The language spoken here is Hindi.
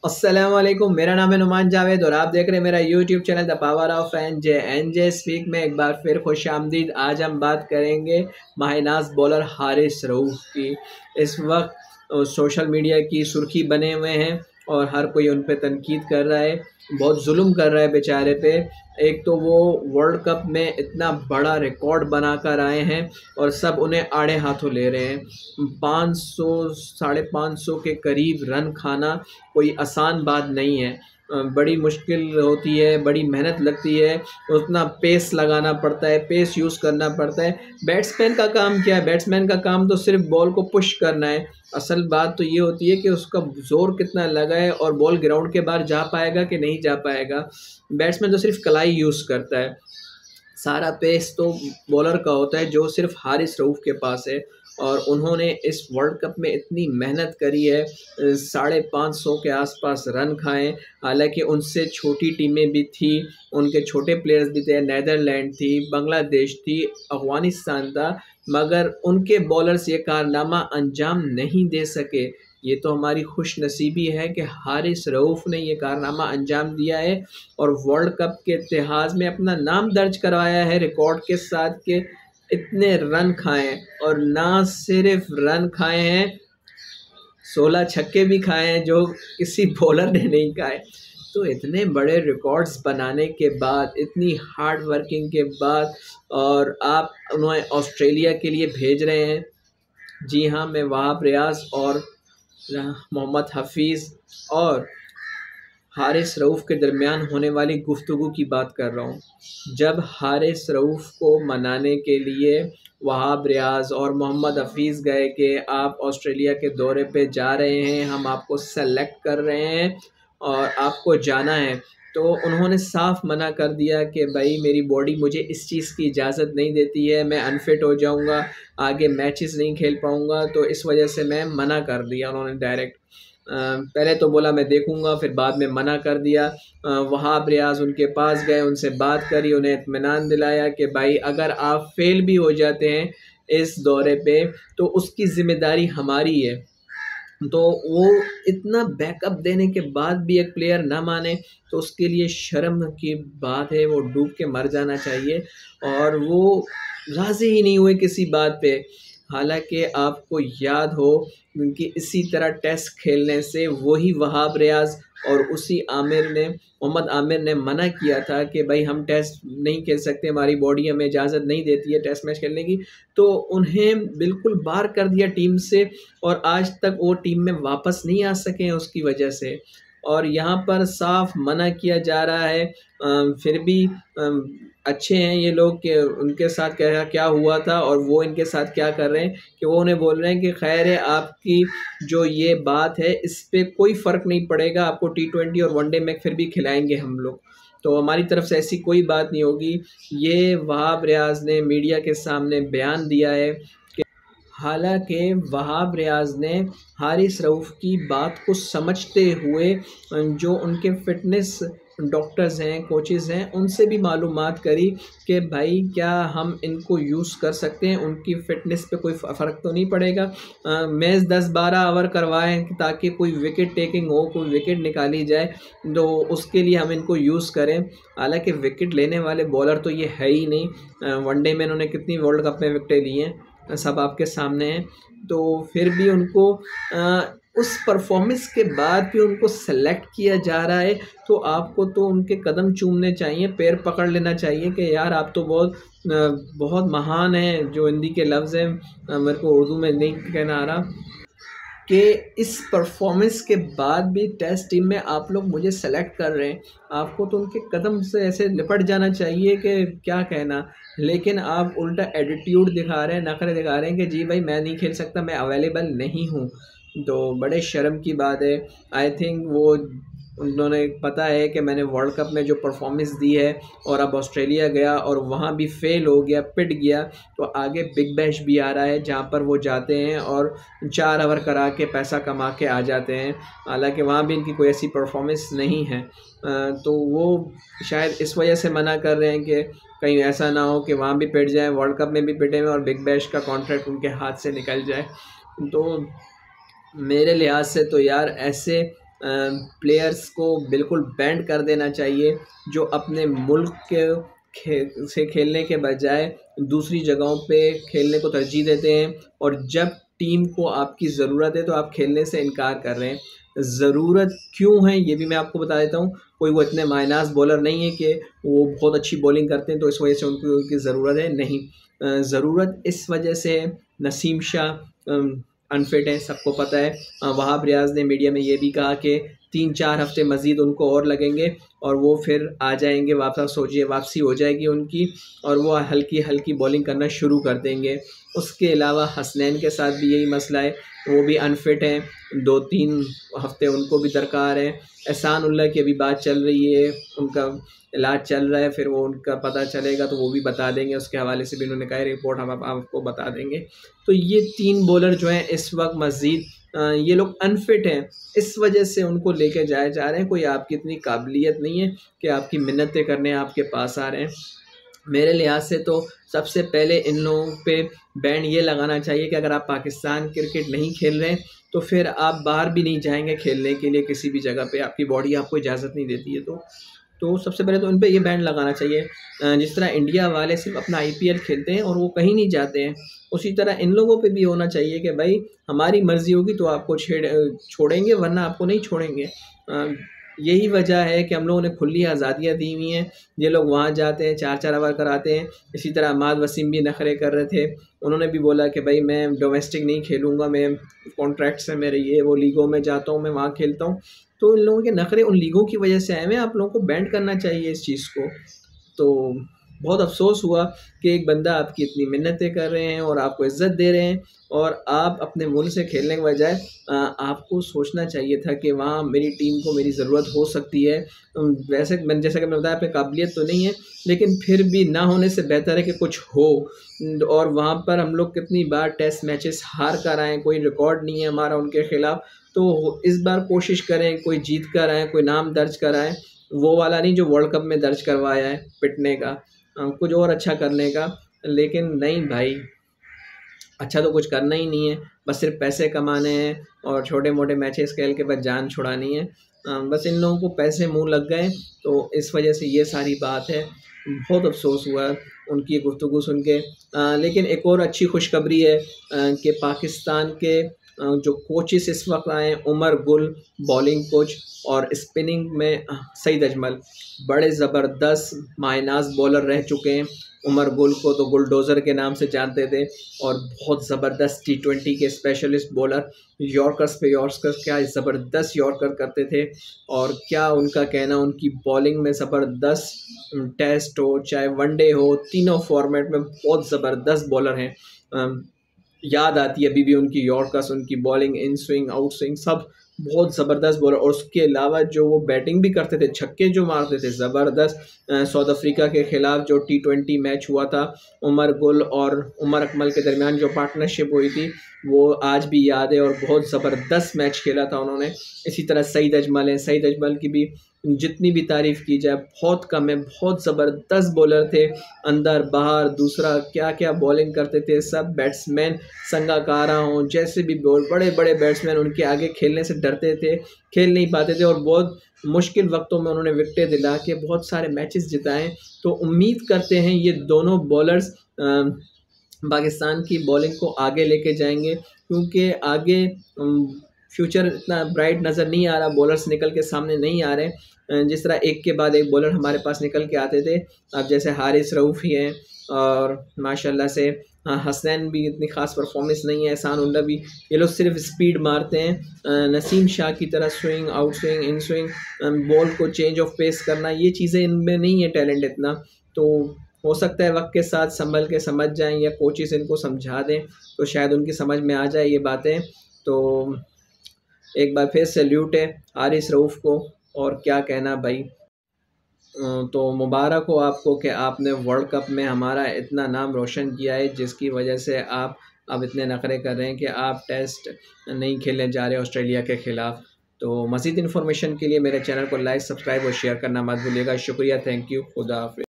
अस्सलाम वालेकुम, मेरा नाम है नुमान जावेद और आप देख रहे हैं मेरा YouTube channel the power of NJ speak में एक बार फिर खुश आमदीद। आज हम बात करेंगे माहिनाज बॉलर हारिस रऊफ की। इस वक्त सोशल मीडिया की सुर्खी बने हुए हैं और हर कोई उन पर तनकीद कर रहा है, बहुत जुल्म कर रहा है बेचारे पे। एक तो वो वर्ल्ड कप में इतना बड़ा रिकॉर्ड बना कर आए हैं और सब उन्हें आड़े हाथों ले रहे हैं। 500 550 के करीब रन खाना कोई आसान बात नहीं है। बड़ी मुश्किल होती है, बड़ी मेहनत लगती है, उतना पेस लगाना पड़ता है, पेस यूज़ करना पड़ता है। बैट्समैन का काम क्या है? बैट्समैन का काम तो सिर्फ बॉल को पुश करना है। असल बात तो ये होती है कि उसका ज़ोर कितना लगा है और बॉल ग्राउंड के बाहर जा पाएगा कि नहीं जा पाएगा। बैट्समैन तो सिर्फ कलाई यूज़ करता है, सारा पेस तो बॉलर का होता है जो सिर्फ हारिस रऊफ के पास है। और उन्होंने इस वर्ल्ड कप में इतनी मेहनत करी है, 550 के आसपास रन खाए। हालांकि उनसे छोटी टीमें भी थी, उनके छोटे प्लेयर्स भी थे, नीदरलैंड थी, बांग्लादेश थी, अफगानिस्तान था, मगर उनके बॉलर्स ये कारनामा अंजाम नहीं दे सके। ये तो हमारी खुश नसीबी है कि हारिस रऊफ ने ये कारनामा अंजाम दिया है और वर्ल्ड कप के इतिहास में अपना नाम दर्ज करवाया है रिकॉर्ड के साथ कि इतने रन खाए। और ना सिर्फ रन खाए हैं, 16 छक्के भी खाए हैं जो किसी बॉलर ने नहीं खाए। तो इतने बड़े रिकॉर्ड्स बनाने के बाद, इतनी हार्ड वर्किंग के बाद, और आप उन्हें ऑस्ट्रेलिया के लिए भेज रहे हैं। जी हाँ, मैं वहाब रियाज और मोहम्मद हफीज़ और हारिस रऊफ के दरमियान होने वाली गुफ्तगू की बात कर रहा हूँ। जब हारिस रऊफ को मनाने के लिए वहाब रियाज और मोहम्मद हफीज़ गए कि आप ऑस्ट्रेलिया के दौरे पे जा रहे हैं, हम आपको सेलेक्ट कर रहे हैं और आपको जाना है, तो उन्होंने साफ मना कर दिया कि भाई मेरी बॉडी मुझे इस चीज़ की इजाज़त नहीं देती है, मैं अनफिट हो जाऊंगा, आगे मैचेस नहीं खेल पाऊंगा, तो इस वजह से मैं मना कर दिया। उन्होंने डायरेक्ट पहले तो बोला मैं देखूंगा, फिर बाद में मना कर दिया। वहाब रियाज उनके पास गए, उनसे बात करी, उन्हें इत्मीनान दिलाया कि भाई अगर आप फेल भी हो जाते हैं इस दौरे पे तो उसकी ज़िम्मेदारी हमारी है। तो वो इतना बैकअप देने के बाद भी एक प्लेयर ना माने तो उसके लिए शर्म की बात है, वो डूब के मर जाना चाहिए। और वो राज़ी ही नहीं हुए किसी बात पे। हालांकि आपको याद हो कि इसी तरह टेस्ट खेलने से वही वहाब रियाज और उसी मोहम्मद आमिर ने मना किया था कि भाई हम टेस्ट नहीं खेल सकते, हमारी बॉडी हमें इजाज़त नहीं देती है टेस्ट मैच खेलने की। तो उन्हें बिल्कुल बाहर कर दिया टीम से और आज तक वो टीम में वापस नहीं आ सके हैं उसकी वजह से। और यहाँ पर साफ मना किया जा रहा है। फिर भी अच्छे हैं ये लोग कि उनके साथ क्या क्या हुआ था और वो इनके साथ क्या कर रहे हैं, कि वो उन्हें बोल रहे हैं कि खैर है, आपकी जो ये बात है इस पे कोई फ़र्क नहीं पड़ेगा, आपको T20 और वनडे में फिर भी खिलाएंगे हम लोग, तो हमारी तरफ से ऐसी कोई बात नहीं होगी। ये वहाब रियाज ने मीडिया के सामने बयान दिया है। हालांकि वहाब रियाज ने हारिस रऊफ की बात को समझते हुए जो उनके फ़िटनेस डॉक्टर्स हैं, कोचेज़ हैं, उनसे भी मालूमात करी कि भाई क्या हम इनको यूज़ कर सकते हैं, उनकी फ़िटनेस पे कोई फ़र्क तो नहीं पड़ेगा। मैच 10-12 ओवर करवाएं ताकि कोई विकेट टेकिंग हो, कोई विकेट निकाली जाए, तो उसके लिए हम इनको यूज़ करें। हालांकि विकेट लेने वाले बॉलर तो ये है ही नहीं। वनडे में इन्होंने कितनी वर्ल्ड कप में विकेटें ली हैं, सब आपके सामने हैं। तो फिर भी उनको उस परफॉर्मेंस के बाद भी उनको सेलेक्ट किया जा रहा है, तो आपको तो उनके कदम चूमने चाहिए, पैर पकड़ लेना चाहिए कि यार आप तो बहुत महान हैं। जो हिंदी के लफ्ज़ हैं, मेरे को उर्दू में नहीं कहना आ रहा, कि इस परफॉर्मेंस के बाद भी टेस्ट टीम में आप लोग मुझे सेलेक्ट कर रहे हैं, आपको तो उनके कदम से ऐसे लिपट जाना चाहिए कि क्या कहना। लेकिन आप उल्टा एटीट्यूड दिखा रहे हैं, नखरे दिखा रहे हैं कि जी भाई मैं नहीं खेल सकता, मैं अवेलेबल नहीं हूँ। तो बड़े शर्म की बात है। आई थिंक उन्होंने पता है कि मैंने वर्ल्ड कप में जो परफॉर्मेंस दी है और अब ऑस्ट्रेलिया गया और वहाँ भी फेल हो गया, पिट गया, तो आगे बिग बैश भी आ रहा है जहाँ पर वो जाते हैं और 4 ओवर करा के पैसा कमा के आ जाते हैं। हालांकि वहाँ भी इनकी कोई ऐसी परफॉर्मेंस नहीं है। तो वो शायद इस वजह से मना कर रहे हैं कि कहीं ऐसा ना हो कि वहाँ भी पिट जाए, वर्ल्ड कप में भी पिटे हुए और बिग बैश का कॉन्ट्रैक्ट उनके हाथ से निकल जाए। तो मेरे लिहाज से तो यार ऐसे प्लेयर्स को बिल्कुल बैंड कर देना चाहिए जो अपने मुल्क के से खेलने के बजाय दूसरी जगहों पे खेलने को तरजीह देते हैं, और जब टीम को आपकी ज़रूरत है तो आप खेलने से इनकार कर रहे हैं। ज़रूरत क्यों है ये भी मैं आपको बता देता हूँ। कोई वो इतने मायनाज बॉलर नहीं है कि वो बहुत अच्छी बॉलिंग करते हैं तो इस वजह से उनको उनकी ज़रूरत है, नहीं। ज़रूरत इस वजह से नसीम शाह अनफिट है, सबको पता है। वहाब रियाज ने मीडिया में ये भी कहा कि 3-4 हफ्ते मज़ीद उनको और लगेंगे और वो फिर आ जाएंगे वापस, सोचिए वापसी हो जाएगी उनकी और वो हल्की हल्की बॉलिंग करना शुरू कर देंगे। उसके अलावा हसनैन के साथ भी यही मसला है, वो भी अनफिट हैं, 2-3 हफ्ते उनको भी दरकार है। एहसान उल्लाह की अभी बात चल रही है, उनका इलाज चल रहा है, फिर वो उनका पता चलेगा तो वो भी बता देंगे, उसके हवाले से भी उन्होंने कहा रिपोर्ट हम आपको बता देंगे। तो ये 3 बॉलर जो हैं इस वक्त मज़ीद ये लोग अनफिट हैं, इस वजह से उनको लेके जाए जा रहे हैं। कोई आपकी इतनी काबिलियत नहीं है कि आपकी मिन्नतें करने आपके पास आ रहे हैं। मेरे लिहाज से तो सबसे पहले इन लोगों पे बैन ये लगाना चाहिए कि अगर आप पाकिस्तान क्रिकेट नहीं खेल रहे हैं तो फिर आप बाहर भी नहीं जाएंगे खेलने के लिए किसी भी जगह पे, आपकी बॉडी आपको इजाज़त नहीं देती है। तो सबसे पहले तो उन पे ये बैन लगाना चाहिए। जिस तरह इंडिया वाले सिर्फ अपना IPL खेलते हैं और वो कहीं नहीं जाते हैं, उसी तरह इन लोगों पे भी होना चाहिए कि भाई हमारी मर्ज़ी होगी तो आपको छोड़ेंगे, वरना आपको नहीं छोड़ेंगे। यही वजह है कि हम लोगों ने खुली आज़ादियाँ दी हुई हैं। ये लोग वहाँ जाते हैं, 4-4 ओवर कराते हैं। इसी तरह अहमद वसीम भी नखरे कर रहे थे, उन्होंने भी बोला कि भाई मैं डोमेस्टिक नहीं खेलूँगा, मैं कॉन्ट्रैक्ट्स है मेरे, ये वो लीगों में जाता हूँ, मैं वहाँ खेलता हूँ। तो इन लोगों के नखरे उन लीगों की वजह से आए हैं, आप लोगों को बैंड करना चाहिए इस चीज़ को। तो बहुत अफ़सोस हुआ कि एक बंदा आपकी इतनी मिन्नतें कर रहे हैं और आपको इज़्ज़त दे रहे हैं और आप अपने मुल्क से खेलने के बजाय आपको सोचना चाहिए था कि वहाँ मेरी टीम को मेरी ज़रूरत हो सकती है। वैसे मैंने जैसा कि मैंने बताया अपनी काबिलियत तो नहीं है, लेकिन फिर भी ना होने से बेहतर है कि कुछ हो। और वहाँ पर हम लोग कितनी बार टेस्ट मैचेस हार कर आए, कोई रिकॉर्ड नहीं है हमारा उनके ख़िलाफ़। तो इस बार कोशिश करें कोई जीत कर आएँ, कोई नाम दर्ज कराएँ, वो वाला नहीं जो वर्ल्ड कप में दर्ज करवाया है पिटने का, कुछ और अच्छा करने का। लेकिन नहीं भाई, अच्छा तो कुछ करना ही नहीं है, बस सिर्फ पैसे कमाने हैं और छोटे मोटे मैचेस खेल के बस जान छुड़ानी है। बस इन लोगों को पैसे मुंह लग गए तो इस वजह से ये सारी बात है। बहुत अफसोस हुआ उनकी गुफ्तगू सुन के। लेकिन एक और अच्छी खुशखबरी है कि पाकिस्तान के जो कोचेस इस वक्त आए हैं, उमर गुल बॉलिंग कोच और स्पिनिंग में सईद अजमल, बड़े ज़बरदस्त मायनाज बॉलर रह चुके हैं। उमर गुल को तो बुलडोज़र के नाम से जानते थे और बहुत ज़बरदस्त T20 के स्पेशलिस्ट बॉलर, यॉर्कर्स पे यॉर्कर्स क्या ज़बरदस्त यॉर्कर करते थे और क्या उनका कहना, उनकी बॉलिंग में ज़बरदस्त, टेस्ट हो चाहे वनडे हो, तीनों फॉर्मेट में बहुत ज़बरदस्त बॉलर हैं। याद आती है अभी भी उनकी यॉर्कर्स, उनकी bowling, in swing out swing सब बहुत ज़बरदस्त बॉलर। और उसके अलावा जो वो बैटिंग भी करते थे, छक्के जो मारते थे ज़बरदस्त। साउथ अफ्रीका के ख़िलाफ़ जो T20 मैच हुआ था, उमर गुल और उमर अकमल के दरमियान जो पार्टनरशिप हुई थी, वो आज भी याद है और बहुत ज़बरदस्त मैच खेला था उन्होंने। इसी तरह सईद अजमल है, सईद अजमल की भी जितनी भी तारीफ़ की जाए बहुत कम है, बहुत ज़बरदस्त बॉलर थे, अंदर बाहर दूसरा क्या क्या बॉलिंग करते थे। सब बैट्समैन संगाकारा हों, जैसे भी बड़े बड़े बैट्समैन उनके आगे खेलने से डरते थे, खेल नहीं पाते थे और बहुत मुश्किल वक्तों में उन्होंने विकेटें दिला के बहुत सारे मैचेस जिताए। तो उम्मीद करते हैं ये दोनों बॉलर्स पाकिस्तान की बॉलिंग को आगे लेके जाएंगे, क्योंकि आगे फ्यूचर इतना ब्राइट नज़र नहीं आ रहा, बॉलर्स निकल के सामने नहीं आ रहे। जिस तरह एक के बाद एक बॉलर हमारे पास निकल के आते थे, अब जैसे हारिस रऊफ़ ही हैं और माशाल्लाह से हसनैन भी इतनी ख़ास परफॉर्मेंस नहीं है, एहसान उल्लाह भी, ये लोग सिर्फ स्पीड मारते हैं। नसीम शाह की तरह swing out swing in swing, ball को चेंज ऑफ पेस करना, ये चीज़ें इनमें नहीं है टैलेंट इतना। तो हो सकता है वक्त के साथ संभल के समझ जाएं या कोचेस इनको समझा दें तो शायद उनकी समझ में आ जाए ये बातें। तो एक बार फिर सैल्यूट है हारिस रऊफ़ को, और क्या कहना भाई। तो मुबारक हो आपको कि आपने वर्ल्ड कप में हमारा इतना नाम रोशन किया है, जिसकी वजह से आप अब इतने नखरे कर रहे हैं कि आप टेस्ट नहीं खेलने जा रहे ऑस्ट्रेलिया के ख़िलाफ़। तो मज़ीद इन्फॉर्मेशन के लिए मेरे चैनल को लाइक, सब्सक्राइब और शेयर करना मत भूलिएगा। शुक्रिया, थैंक यू, खुदा हाफ़िज़।